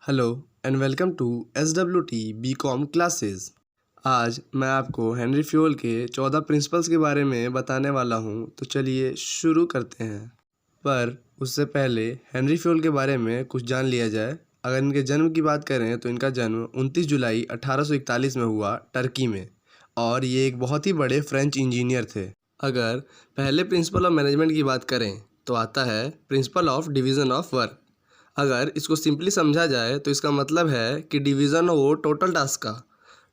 Hello and welcome to SWT BCom classes. आज मैं आपको हेनरी फ्यूल के 14 प्रिंसिपल्स के बारे में बताने वाला हूं, तो चलिए शुरू करते हैं। पर उससे पहले हेनरी फ्यूल के बारे में कुछ जान लिया जाए। अगर इनके जन्म की बात करें तो इनका जन्म 29 जुलाई 1841 में हुआ टर्की में, और ये एक बहुत ही बड़े फ्रेंच इंजीनियर थे। अगर पहले प्रिंसिपल ऑफ मैनेजमेंट की बात करें तो आता है principle of division of work. अगर इसको सिंपली समझा जाए तो इसका मतलब है कि डिवीज़न हो टोटल टास्क का,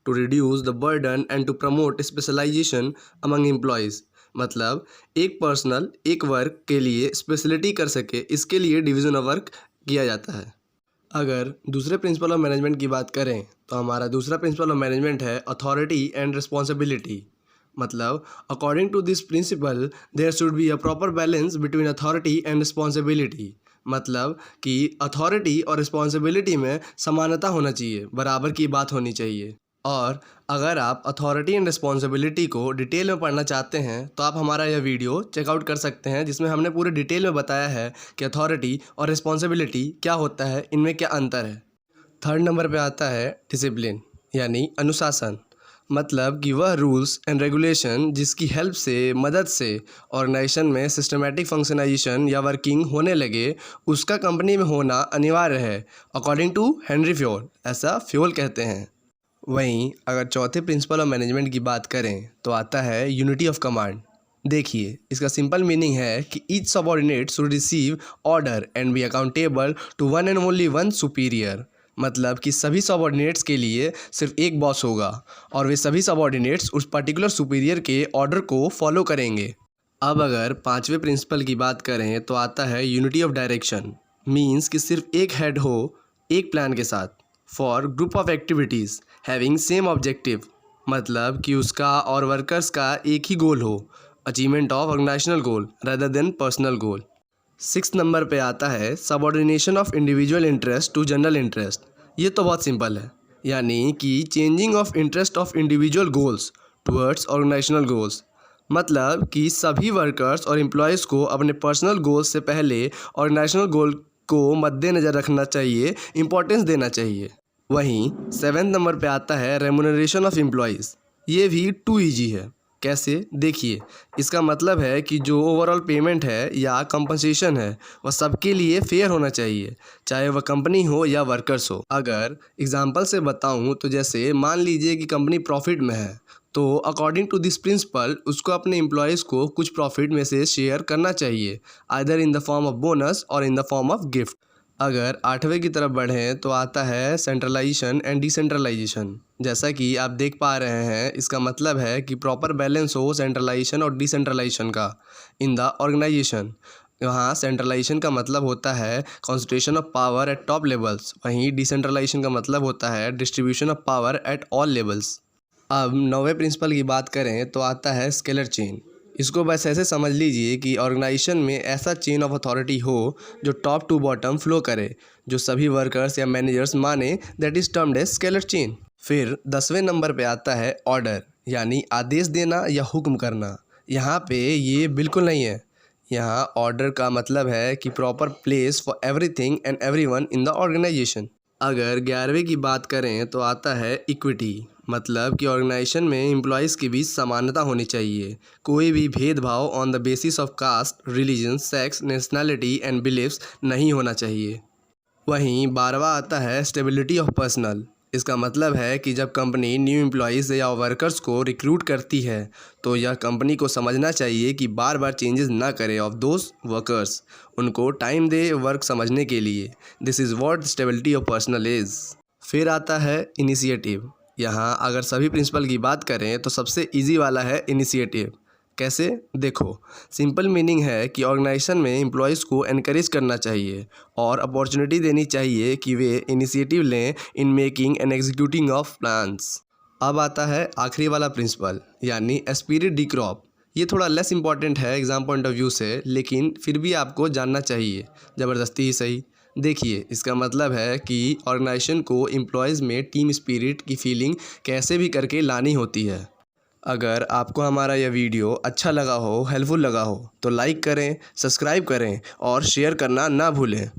to reduce the burden and to promote specialisation among employees. मतलब एक पर्सनल एक वर्क के लिए स्पेशलिटी कर सके, इसके लिए डिवीज़न ऑफ वर्क किया जाता है। अगर दूसरे प्रिंसिपल ऑफ मैनेजमेंट की बात करें तो हमारा दूसरा प्रिंसिपल ऑफ मैनेजमेंट है अथॉरिटी एंड रिस्पॉन्सिबिलिटी। मतलब according to this principle there should be a proper balance between authority and responsibility. मतलब कि अथॉरिटी और रिस्पॉन्सिबिलिटी में समानता होना चाहिए, बराबर की बात होनी चाहिए। और अगर आप अथॉरिटी एंड रिस्पॉन्सिबिलिटी को डिटेल में पढ़ना चाहते हैं तो आप हमारा यह वीडियो चेकआउट कर सकते हैं, जिसमें हमने पूरे डिटेल में बताया है कि अथॉरिटी और रिस्पॉन्सिबिलिटी क्या होता है, इनमें क्या अंतर है। थर्ड नंबर पे आता है डिसिप्लिन यानी अनुशासन। मतलब कि वह रूल्स एंड रेगुलेशन जिसकी हेल्प से, मदद से ऑर्गेनाइजेशन में सिस्टमेटिक फंक्शनाइजेशन या वर्किंग होने लगे, उसका कंपनी में होना अनिवार्य है, अकॉर्डिंग टू हेनरी फ्यूल। ऐसा फ्यूल कहते हैं। वहीं अगर चौथे प्रिंसिपल ऑफ मैनेजमेंट की बात करें तो आता है यूनिटी ऑफ कमांड। देखिए, इसका सिंपल मीनिंग है कि each subordinate should receive order and be accountable to one and only one superior. मतलब कि सभी सबऑर्डिनेट्स के लिए सिर्फ एक बॉस होगा और वे सभी सबऑर्डिनेट्स उस पर्टिकुलर सुपीरियर के ऑर्डर को फॉलो करेंगे। अब अगर पांचवें प्रिंसिपल की बात करें तो आता है यूनिटी ऑफ डायरेक्शन। मीन्स कि सिर्फ एक हेड हो एक प्लान के साथ, for group of activities having same objective. मतलब कि उसका और वर्कर्स का एक ही गोल हो, achievement of organisational goal rather than personal goal. Six number पे आता है subordination of individual interest to general interest. ये तो बहुत सिंपल है, यानी कि changing of interest of individual goals towards organisational goals. मतलब कि सभी वर्कर्स और एम्प्लॉयज़ को अपने पर्सनल गोल्स से पहले ऑर्गेनाइजेशनल गोल को मद्देनज़र रखना चाहिए, इम्पोर्टेंस देना चाहिए। वहीं सेवेंथ नंबर पे आता है रेमुनरेशन ऑफ एम्प्लॉयज़। ये भी टू ईजी है। कैसे? देखिए, इसका मतलब है कि जो ओवरऑल पेमेंट है या कंपनसेशन है वह सबके लिए फेयर होना चाहिए, चाहे वह कंपनी हो या वर्कर्स हो। अगर एग्जांपल से बताऊं तो जैसे मान लीजिए कि कंपनी प्रॉफिट में है, तो अकॉर्डिंग टू दिस प्रिंसिपल उसको अपने एम्प्लॉयज़ को कुछ प्रॉफिट में से शेयर करना चाहिए, either in the form of bonus और in the form of gift. अगर आठवें की तरफ बढ़ें तो आता है सेंट्रलाइजेशन एंड डिसेंट्रलाइजेशन। जैसा कि आप देख पा रहे हैं, इसका मतलब है कि प्रॉपर बैलेंस हो सेंट्रलाइजेशन और डिसेंट्रलाइजेशन का इन द ऑर्गेनाइजेशन। यहाँ सेंट्रलाइजेशन का मतलब होता है concentration of power eight top levels, वहीं डिसेंट्रलाइजेशन का मतलब होता है distribution of power at all levels. अब नौवें प्रिंसिपल की बात करें तो आता है स्केलर चेन। इसको बस ऐसे समझ लीजिए कि ऑर्गेनाइजेशन में ऐसा चेन ऑफ अथॉरिटी हो जो टॉप टू बॉटम फ्लो करे, जो सभी वर्कर्स या मैनेजर्स माने, that is termed as scalar chain. फिर 10वें नंबर पे आता है ऑर्डर यानी आदेश देना या हुक्म करना। यहाँ पे ये बिल्कुल नहीं है। यहाँ ऑर्डर का मतलब है कि proper place for everything and everyone in the organisation. अगर 11वें की बात करें तो आता है इक्विटी। मतलब कि ऑर्गेनाइजेशन में एम्प्लॉयज़ के बीच समानता होनी चाहिए, कोई भी भेदभाव on the basis of caste, religion, sex, nationality and beliefs नहीं होना चाहिए। वहीं 12वां आता है स्टेबिलिटी ऑफ पर्सनल। इसका मतलब है कि जब कंपनी न्यू एम्प्लॉयज़ या वर्कर्स को रिक्रूट करती है तो यह कंपनी को समझना चाहिए कि बार बार चेंजेस ना करे ऑफ दोज वर्कर्स, उनको टाइम दे वर्क समझने के लिए। This is what stability of personal is. फिर आता है इनिशिएटिव। यहाँ अगर सभी प्रिंसिपल की बात करें तो सबसे इजी वाला है इनिशिएटिव। कैसे? देखो, सिंपल मीनिंग है कि ऑर्गेनाइजेशन में एम्प्लॉयज़ को एनकरेज करना चाहिए और अपॉर्चुनिटी देनी चाहिए कि वे इनिशिएटिव लें in making and executing of plans. अब आता है आखिरी वाला प्रिंसिपल यानी एस्पिरिट डी क्रॉप। ये थोड़ा लेस इंपॉर्टेंट है एग्ज़ाम पॉइंट ऑफ व्यू से, लेकिन फिर भी आपको जानना चाहिए, ज़बरदस्ती ही सही। देखिए, इसका मतलब है कि ऑर्गेनाइजेशन को एम्प्लॉयज़ में टीम स्पिरिट की फीलिंग कैसे भी करके लानी होती है। अगर आपको हमारा यह वीडियो अच्छा लगा हो, हेल्पफुल लगा हो, तो लाइक करें, सब्सक्राइब करें और शेयर करना ना भूलें।